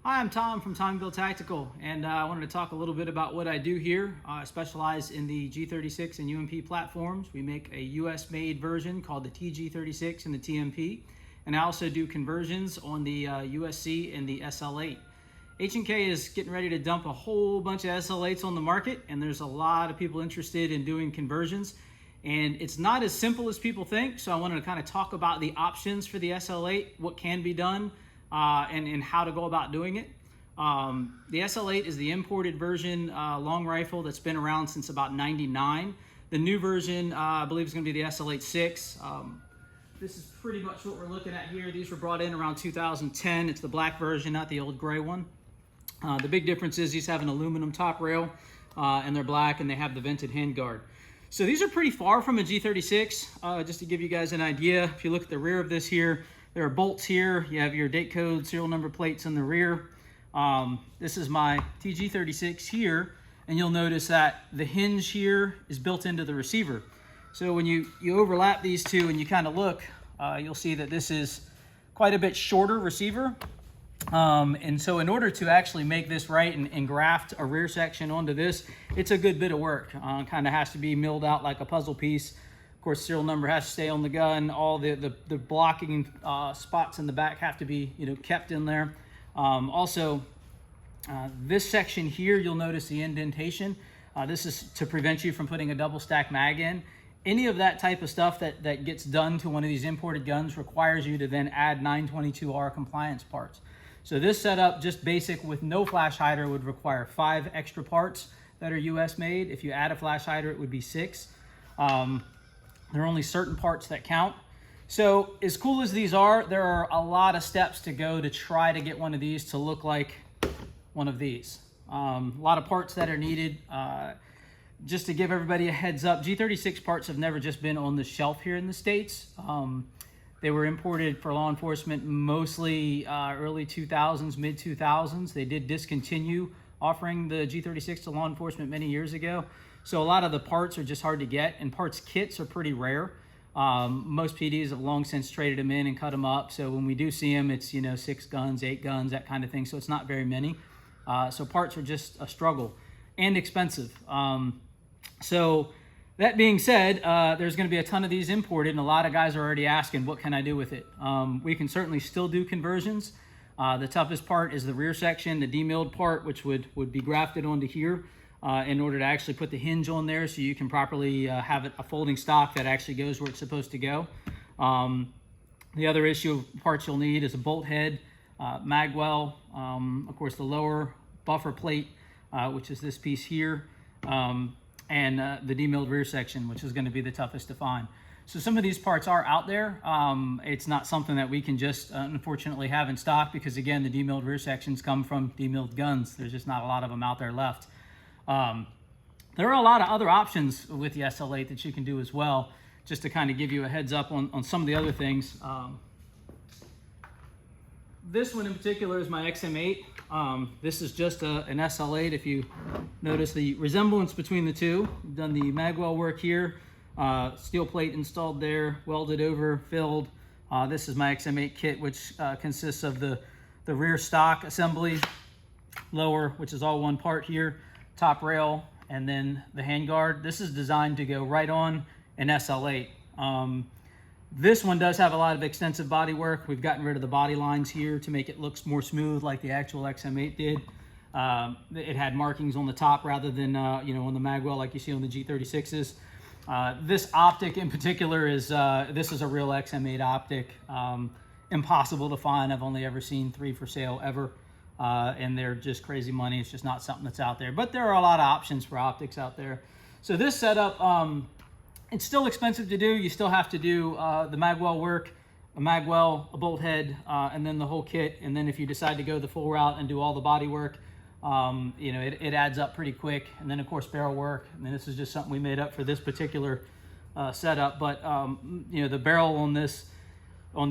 Hi, I'm Tom from Tom Build Tactical, and I wanted to talk a little bit about what I do here. I specialize in the G36 and UMP platforms. We make a US-made version called the TG36 and the TMP, and I also do conversions on the USC and the SL8. H&K is getting ready to dump a whole bunch of SL8s on the market, and there's a lot of people interested in doing conversions. And it's not as simple as people think, so I wanted to kind of talk about the options for the SL8, what can be done, and how to go about doing it. The SL8 is the imported version long rifle that's been around since about '99. The new version, I believe, is going to be the SL8-6. This is pretty much what we're looking at here. These were brought in around 2010. It's the black version, not the old gray one. The big difference is these have an aluminum top rail, and they're black, and they have the vented handguard. So these are pretty far from a G36. Just to give you guys an idea, if you look at the rear of this here, there are bolts here. You have your date code, serial number plates in the rear. This is my TG36 here, and you'll notice that the hinge here is built into the receiver. So when you overlap these two and you kind of look, you'll see that this is quite a bit shorter receiver. And so in order to actually make this right and graft a rear section onto this, it's a good bit of work. Kind of has to be milled out like a puzzle piece. Of course, serial number has to stay on the gun. All the blocking spots in the back have to be kept in there. Also, this section here, you'll notice the indentation. This is to prevent you from putting a double stack mag in. Any of that type of stuff that gets done to one of these imported guns requires you to then add 922R compliance parts. So this setup, just basic with no flash hider, would require 5 extra parts that are US made. If you add a flash hider, it would be 6. There are only certain parts that count. So as cool as these are, there are a lot of steps to go to try to get one of these to look like one of these. A lot of parts that are needed. Just to give everybody a heads up, G36 parts have never just been on the shelf here in the States. They were imported for law enforcement mostly early 2000s, mid 2000s. They did discontinue offering the G36 to law enforcement many years ago. So a lot of the parts are just hard to get, and parts kits are pretty rare. Most PDs have long since traded them in and cut them up. So when we do see them, it's 6 guns, 8 guns, that kind of thing. So it's not very many. So parts are just a struggle and expensive. So that being said, there's going to be a ton of these imported, and a lot of guys are already asking, what can I do with it? We can certainly still do conversions. The toughest part is the rear section, the demilled part, which would be grafted onto here in order to actually put the hinge on there so you can properly have a folding stock that actually goes where it's supposed to go. The other issue of parts you'll need is a bolt head, mag well, of course the lower buffer plate, which is this piece here, and the demilled rear section, which is going to be the toughest to find. So some of these parts are out there. It's not something that we can just unfortunately have in stock because, again, the demilled rear sections come from demilled guns. There's just not a lot of them out there left. There are a lot of other options with the SL8 that you can do as well, just to kind of give you a heads up on some of the other things. This one in particular is my XM8. This is just an SL8. If you notice the resemblance between the two, we've done the magwell work here, steel plate installed there, welded over, filled. This is my XM8 kit, which consists of the rear stock assembly, lower, which is all one part here, top rail, and then the handguard. This is designed to go right on an SL8. This one does have a lot of extensive body work. We've gotten rid of the body lines here to make it look more smooth like the actual XM8 did. It had markings on the top rather than on the magwell like you see on the G36s. This optic in particular is this is a real XM8 optic. Impossible to find. I've only ever seen 3 for sale ever. And they're just crazy money. It's just not something that's out there. But there are a lot of options for optics out there. So this setup, it's still expensive to do. You still have to do the magwell work, a magwell, a bolt head, and then the whole kit. And then if you decide to go the full route and do all the body work, it adds up pretty quick. And then of course barrel work. And then this is just something we made up for this particular setup. But the barrel on the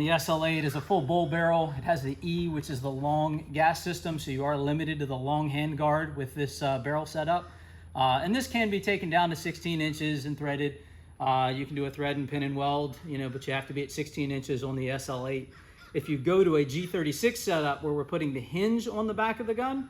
SL8 is a full bull barrel. It has the E, which is the long gas system. So you are limited to the long handguard with this barrel setup. And this can be taken down to 16 inches and threaded. You can do a thread and pin and weld, but you have to be at 16 inches on the SL8. If you go to a G36 setup where we're putting the hinge on the back of the gun,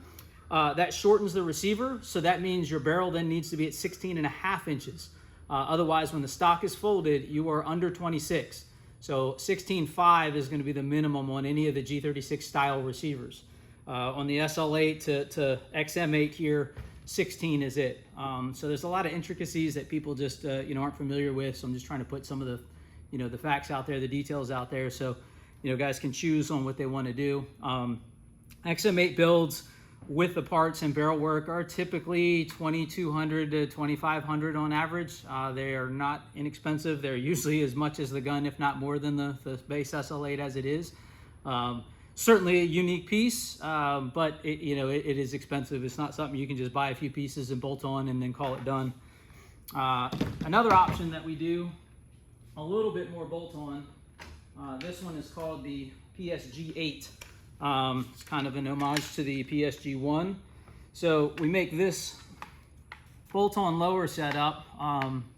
that shortens the receiver, so that means your barrel then needs to be at 16.5 inches. Otherwise, when the stock is folded, you are under 26. So 16.5 is going to be the minimum on any of the G36 style receivers. On the SL8 to XM8 here, 16 is it. So there's a lot of intricacies that people just aren't familiar with. So I'm just trying to put some of the the facts out there, the details out there, so guys can choose on what they want to do. XM8 builds with the parts and barrel work are typically $2,200 to $2,500 on average. They are not inexpensive. They're usually as much as the gun, if not more than the base SL8 as it is. Certainly a unique piece, but it is expensive. It's not something you can just buy a few pieces and bolt on and then call it done. Another option that we do, a little bit more bolt on. This one is called the PSG8. It's kind of an homage to the PSG1. So we make this bolt-on lower setup.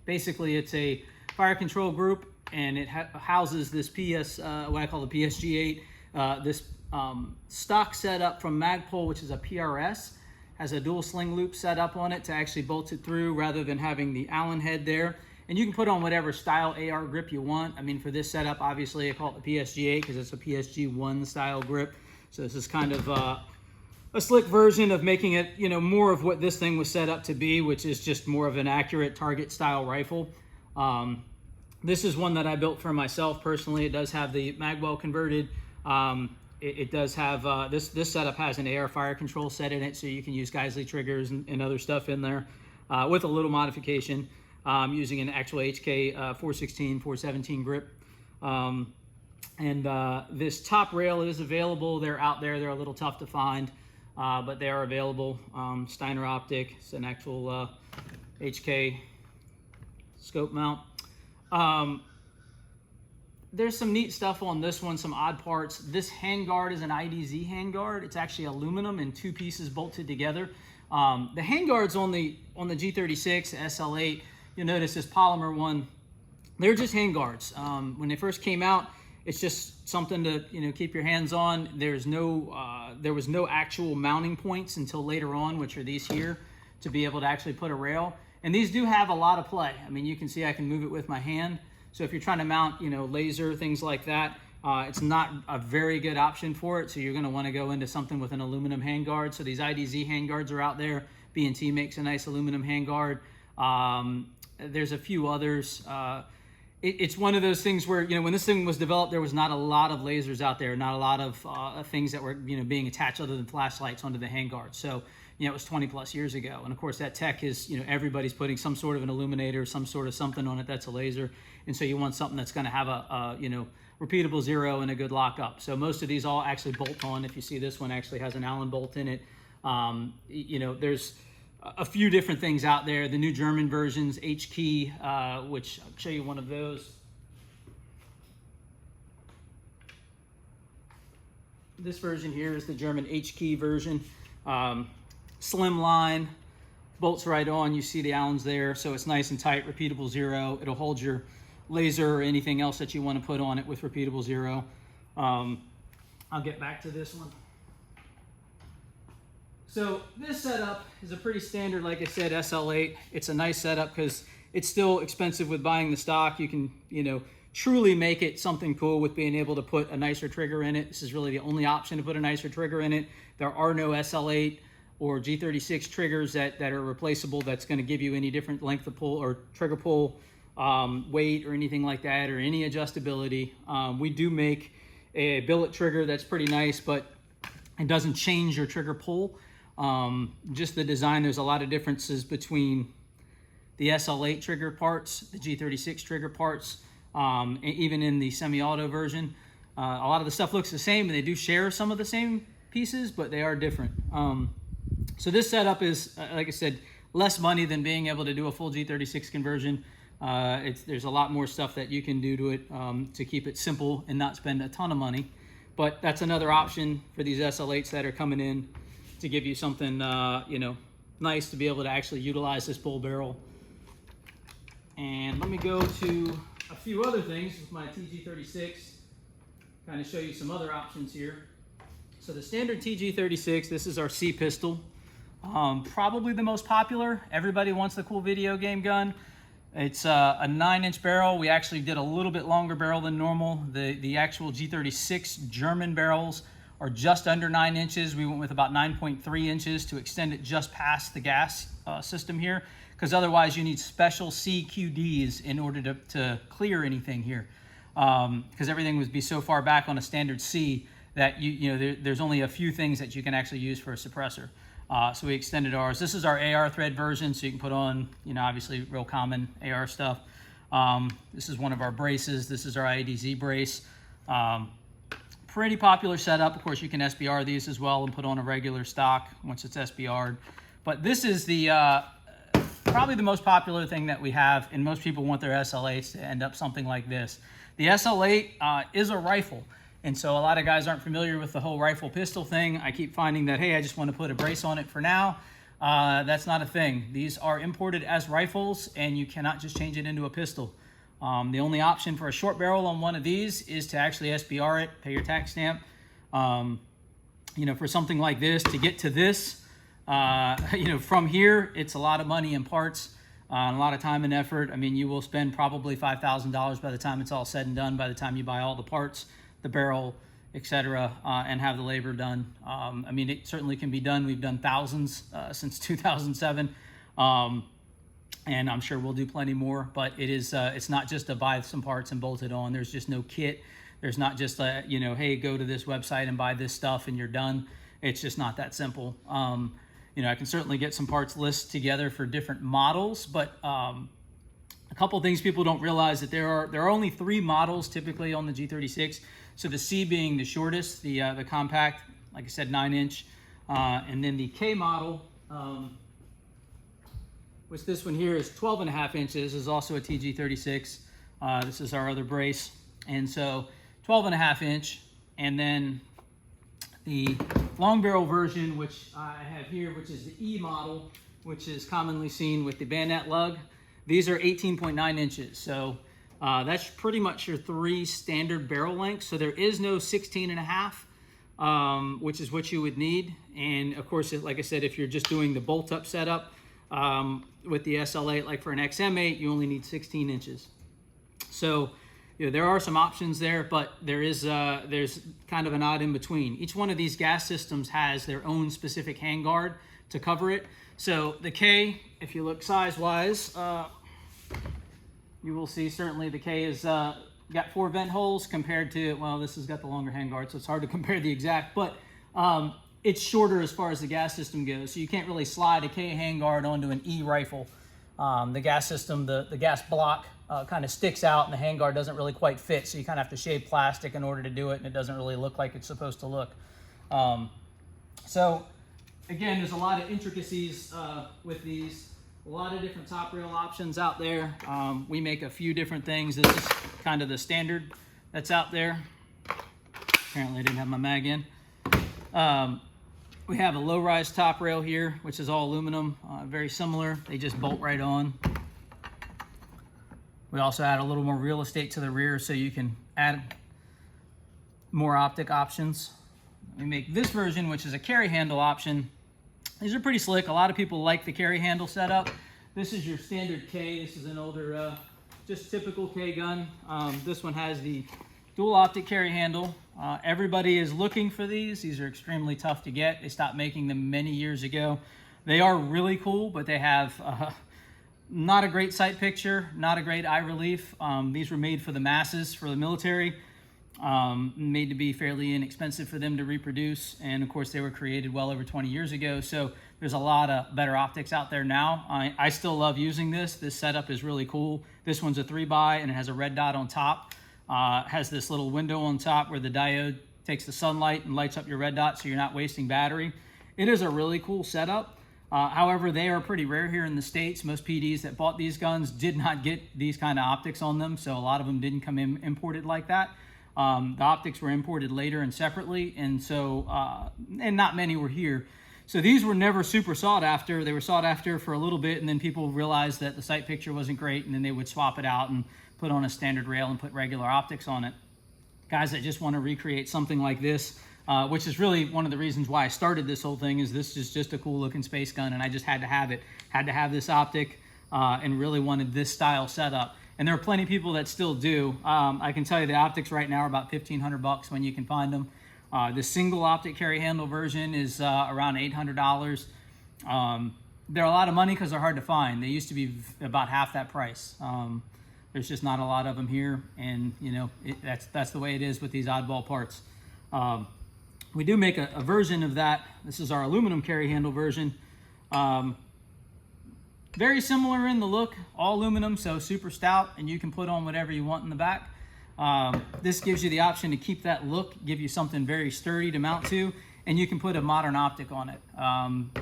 Basically, it's a fire control group, and it houses this what I call the PSG8. This stock setup from Magpul, which is a PRS, has a dual sling loop set up on it to actually bolt it through rather than having the Allen head there. And you can put on whatever style AR grip you want. I mean, for this setup, obviously I call it the PSG8 because it's a PSG1 style grip. So this is kind of a slick version of making it, more of what this thing was set up to be, which is just more of an accurate target style rifle. This is one that I built for myself personally. It does have the magwell converted. It does have, this setup has an AR fire control set in it, so you can use Geisley triggers and other stuff in there with a little modification. Using an actual HK 416, 417 grip. This top rail is available. They're out there. They're a little tough to find, but they are available. Steiner Optic. It's an actual HK scope mount. There's some neat stuff on this one, some odd parts. This handguard is an IDZ handguard. It's actually aluminum in two pieces bolted together. The handguards on the G36, SL8, you'll notice this polymer one, they're just handguards. When they first came out, it's just something to keep your hands on. There was no actual mounting points until later on, which are these here, to be able to actually put a rail. And these do have a lot of play. I mean, you can see I can move it with my hand. So if you're trying to mount, laser, things like that, it's not a very good option for it. So you're going to want to go into something with an aluminum handguard. So these IDZ handguards are out there. B&T makes a nice aluminum handguard. There's a few others. It's one of those things where, when this thing was developed, there was not a lot of lasers out there, not a lot of things that were, being attached other than flashlights onto the handguard. So, it was 20 plus years ago. And of course that tech is, everybody's putting some sort of an illuminator, some sort of something on it that's a laser. And so you want something that's going to have a repeatable zero and a good lockup. So most of these all actually bolt on. If you see this one actually has an Allen bolt in it. There's a few different things out there. The new German versions, H-key, which I'll show you one of those. This version here is the German H-key version. Slim line, bolts right on. You see the Allens there, so it's nice and tight, repeatable zero. It'll hold your laser or anything else that you want to put on it with repeatable zero. I'll get back to this one. So this setup is a pretty standard, like I said, SL8. It's a nice setup because it's still expensive with buying the stock. You can, truly make it something cool with being able to put a nicer trigger in it. This is really the only option to put a nicer trigger in it. There are no SL8 or G36 triggers that are replaceable that's going to give you any different length of pull or trigger pull, weight or anything like that, or any adjustability. We do make a billet trigger that's pretty nice, but it doesn't change your trigger pull. Just the design, there's a lot of differences between the SL8 trigger parts, the G36 trigger parts, and even in the semi-auto version. A lot of the stuff looks the same, and they do share some of the same pieces, but they are different. So this setup is, like I said, less money than being able to do a full G36 conversion. There's a lot more stuff that you can do to it to keep it simple and not spend a ton of money. But that's another option for these SL8s that are coming in to give you something, nice to be able to actually utilize this bull barrel. And let me go to a few other things with my TG36. kind of show you some other options here. So the standard TG36, this is our C pistol. Probably the most popular. Everybody wants the cool video game gun. It's a 9-inch barrel. We actually did a little bit longer barrel than normal. The actual G36 German barrels are just under 9 inches. We went with about 9.3 inches to extend it just past the gas system here, because otherwise you need special CQDs in order to clear anything here, because everything would be so far back on a standard C that there's only a few things that you can actually use for a suppressor. So we extended ours. This is our AR thread version, so you can put on, obviously real common AR stuff. This is one of our braces. This is our IADZ brace. Pretty popular setup. Of course, you can SBR these as well and put on a regular stock once it's SBR'd. But this is the probably the most popular thing that we have, and most people want their SL8s to end up something like this. The SL8 is a rifle. And so a lot of guys aren't familiar with the whole rifle pistol thing. I keep finding that, hey, I just want to put a brace on it for now. That's not a thing. These are imported as rifles, and you cannot just change it into a pistol. The only option for a short barrel on one of these is to actually SBR it, pay your tax stamp. For something like this, to get to this, from here, it's a lot of money in parts, and a lot of time and effort. I mean, you will spend probably $5,000 by the time it's all said and done, by the time you buy all the parts, the barrel, etc., and have the labor done. It certainly can be done. We've done thousands since 2007, and I'm sure we'll do plenty more. But it's not just to buy some parts and bolt it on. There's just no kit. There's not just a hey, go to this website and buy this stuff and you're done. It's just not that simple. I can certainly get some parts lists together for different models, but a couple things people don't realize, that there are only 3 models typically on the G36. So the C being the shortest, the compact, like I said, 9-inch, and then the K model, which this one here is 12.5 inches, is also a TG36. This is our other brace, and so 12.5 inch, and then the long barrel version, which I have here, which is the E model, which is commonly seen with the bayonet lug. These are 18.9 inches, so that's pretty much your 3 standard barrel lengths. So there is no 16.5, which is what you would need. And of course, like I said, if you're just doing the bolt-up setup with the SL8, like for an XM8, you only need 16 inches. So there are some options there, but there's kind of an odd in between. Each one of these gas systems has their own specific handguard to cover it. So the K, if you look size-wise, you will see certainly the K is got 4 vent holes compared to, well, this has got the longer handguard, so it's hard to compare the exact, but it's shorter as far as the gas system goes. So you can't really slide a K handguard onto an E rifle. The gas system, the gas block kind of sticks out, and the handguard doesn't really quite fit, so you kind of have to shave plastic in order to do it, and it doesn't really look like it's supposed to look. So again, there's a lot of intricacies with these. A lot of different top rail options out there. We make a few different things. This is kind of the standard that's out there. Apparently I didn't have my mag in. We have a low-rise top rail here, which is all aluminum, very similar. They just bolt right on. We also add a little more real estate to the rear so you can add more optic options. We make this version, which is a carry handle option. These are pretty slick. A lot of people like the carry handle setup. This is your standard K. This is an older, just typical K gun. This one has the dual optic carry handle. Everybody is looking for these. These are extremely tough to get. They stopped making them many years ago. They are really cool, but they have not a great sight picture, not a great eye relief. These were made for the masses, for the military. Made to be fairly inexpensive for them to reproduce, and of course they were created well over 20 years ago, so there's a lot of better optics out there now. I still love using this. This setup is really cool. This one's a 3x, and it has a red dot on top. Has this little window on top where the diode takes the sunlight and lights up your red dot, so you're not wasting battery. It is a really cool setup. However, they are pretty rare here in the States. Most PDs that bought these guns did not get these kind of optics on them, so a lot of them didn't come in imported like that. The optics were imported later and separately, and so and not many were here. So these were never super sought after. They were sought after for a little bit, and then people realized that the sight picture wasn't great, and then they would swap it out and put on a standard rail and put regular optics on it. guys that just want to recreate something like this, which is really one of the reasons why I started this whole thing. Is this is just a cool looking space gun, and I just had to have it. Had to have this optic, and really wanted this style setup. And there are plenty of people that still do. I can tell you the optics right now are about $1,500 when you can find them. The single optic carry handle version is around $800. They're a lot of money because they're hard to find. They used to be about half that price. There's just not a lot of them here, and you know that's the way it is with these oddball parts. We do make a version of that. This is our aluminum carry handle version. Very similar in the look, all aluminum, so super stout, and you can put on whatever you want in the back. This gives you the option to keep that look, give you something very sturdy to mount to, and you can put a modern optic on it.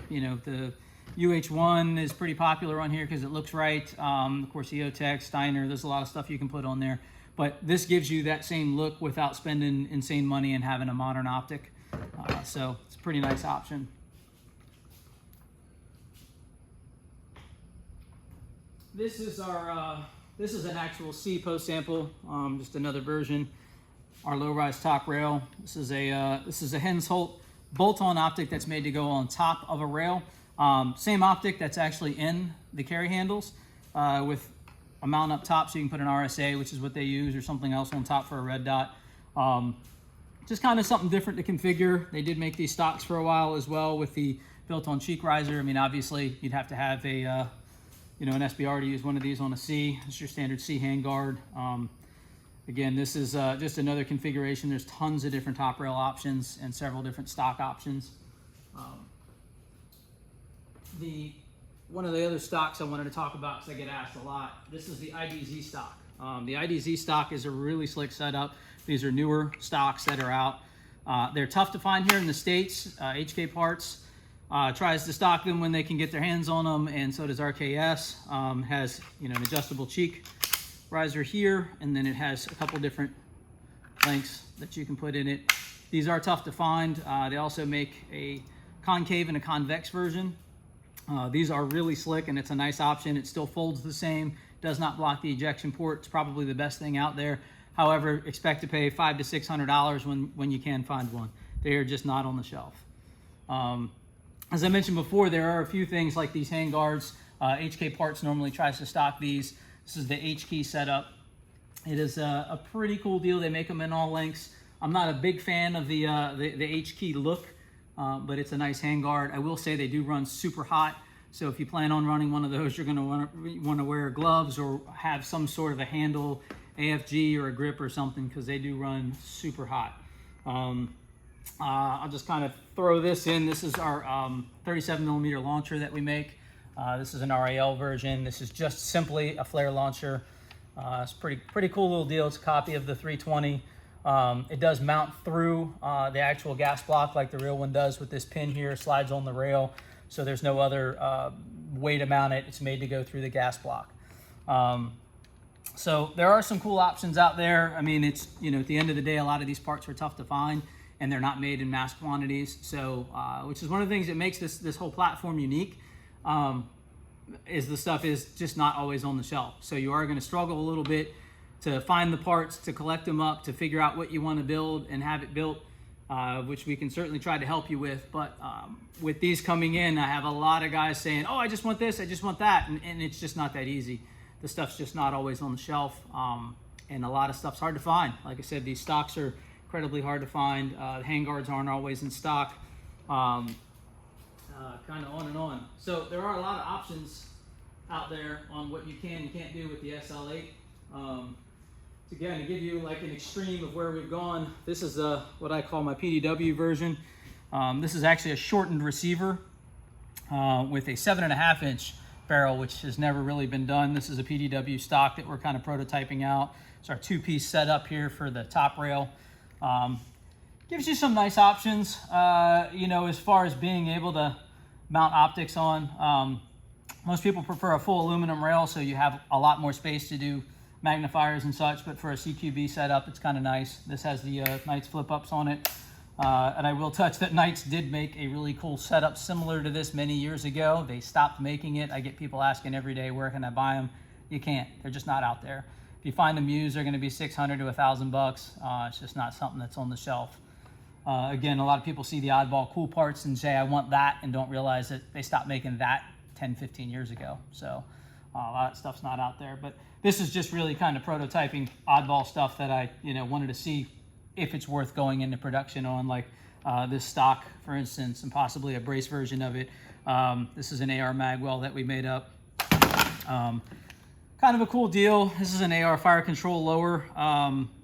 You know, the UH1 is pretty popular on here because it looks right. Of course, EOTech, Steiner, there's a lot of stuff you can put on there. But this gives you that same look without spending insane money and having a modern optic. So it's a pretty nice option. This is our this is an actual C post sample, just another version. Our low-rise top rail. This is a Hensoldt bolt-on optic that's made to go on top of a rail. Same optic that's actually in the carry handles with a mount up top, so you can put an RSA, which is what they use, or something else on top for a red dot. Just kind of something different to configure. They did make these stocks for a while as well with the built-on cheek riser. I mean, obviously, you'd have to have a you know, an SBR to use one of these on a C. It's your standard C handguard. Again, this is just another configuration. There's tons of different top rail options and several different stock options. One of the other stocks I wanted to talk about, because I get asked a lot, this is the IDZ stock. The IDZ stock is a really slick setup. These are newer stocks that are out. They're tough to find here in the States. HK Parts tries to stock them when they can get their hands on them, and so does RKS. Has, you know, an adjustable cheek riser here, and then it has a couple different lengths that you can put in it. These are tough to find. They also make a concave and a convex version. These are really slick, and it's a nice option. It still folds the same, does not block the ejection port. It's probably the best thing out there. However, expect to pay $500 to $600 when you can find one. They are just not on the shelf. As I mentioned before, there are a few things like these handguards. HK Parts normally tries to stock these. This is the H-key setup. It is a pretty cool deal. They make them in all lengths. I'm not a big fan of the H-key look, but it's a nice handguard. I will say they do run super hot. So if you plan on running one of those, you're going to want to wear gloves or have some sort of a handle, AFG or a grip or something, because they do run super hot. I'll just kind of throw this in. This is our 37mm launcher that we make. This is an RAL version. This is just simply a flare launcher. It's pretty cool little deal. It's a copy of the 320. It does mount through the actual gas block like the real one does with this pin here. Slides on the rail, so there's no other way to mount it. It's made to go through the gas block. So there are some cool options out there. I mean, it's, you know, at the end of the day, a lot of these parts are tough to find, and they're not made in mass quantities. So, which is one of the things that makes this whole platform unique, is the stuff is just not always on the shelf. So you are going to struggle a little bit to find the parts, to collect them up, to figure out what you want to build and have it built, which we can certainly try to help you with. But with these coming in, I have a lot of guys saying, oh, I just want this, I just want that. And it's just not that easy. The stuff's just not always on the shelf. And a lot of stuff's hard to find. Like I said, these stocks are incredibly hard to find. The handguards aren't always in stock. Kind of on and on. So there are a lot of options out there on what you can and can't do with the SL8. Again, to give you like an extreme of where we've gone, this is what I call my PDW version. This is actually a shortened receiver with a 7.5-inch barrel, which has never really been done. This is a PDW stock that we're kind of prototyping out. It's our two-piece setup here for the top rail. Gives you some nice options, you know, as far as being able to mount optics on. Most people prefer a full aluminum rail, so you have a lot more space to do magnifiers and such, but for a CQB setup, it's kind of nice. This has the Knights flip-ups on it. And I will touch that Knights did make a really cool setup similar to this many years ago. They stopped making it. I get people asking every day, where can I buy them? You can't. They're just not out there. If you find them used, they're going to be $600 to $1,000. It's just not something that's on the shelf. Again, a lot of people see the oddball cool parts and say, I want that, and don't realize that they stopped making that 10, 15 years ago. So a lot of stuff's not out there. But this is just really kind of prototyping oddball stuff that I wanted to see if it's worth going into production on, like this stock, for instance, and possibly a brace version of it. This is an AR magwell that we made up. Kind of a cool deal. This is an AR fire control lower.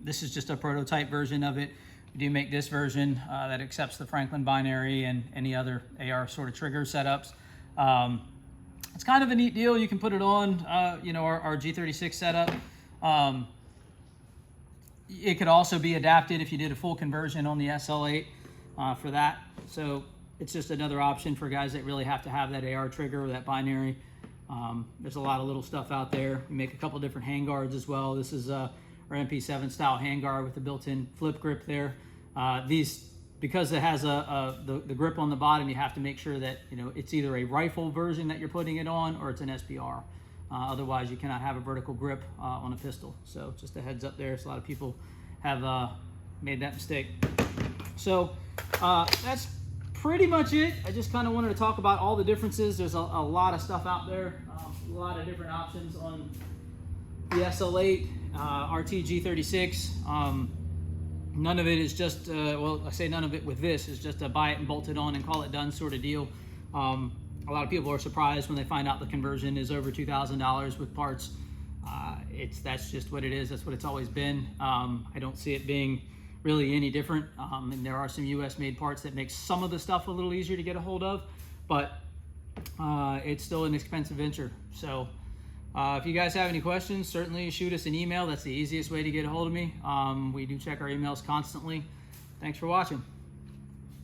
This is just a prototype version of it. We do make this version that accepts the Franklin binary and any other AR sort of trigger setups. It's kind of a neat deal. You can put it on, our G36 setup. It could also be adapted if you did a full conversion on the SL8 for that. So it's just another option for guys that really have to have that AR trigger or that binary. There's a lot of little stuff out there. We make a couple different handguards as well. This is our MP7 style handguard with the built-in flip grip there. These, because it has the grip on the bottom, you have to make sure that it's either a rifle version that you're putting it on or it's an SPR. Otherwise, you cannot have a vertical grip on a pistol. So just a heads up there. So a lot of people have made that mistake. So that's pretty much it. I just kind of wanted to talk about all the differences. There's a lot of stuff out there, a lot of different options on the SL8, RTG36. None of it is just, well, I say none of it with this is just a buy it and bolt it on and call it done sort of deal. A lot of people are surprised when they find out the conversion is over $2,000 with parts. That's just what it is. That's what it's always been. I don't see it being really any different. And there are some US made parts that make some of the stuff a little easier to get a hold of, but it's still an expensive venture. So if you guys have any questions, certainly shoot us an email. That's the easiest way to get a hold of me. We do check our emails constantly. Thanks for watching.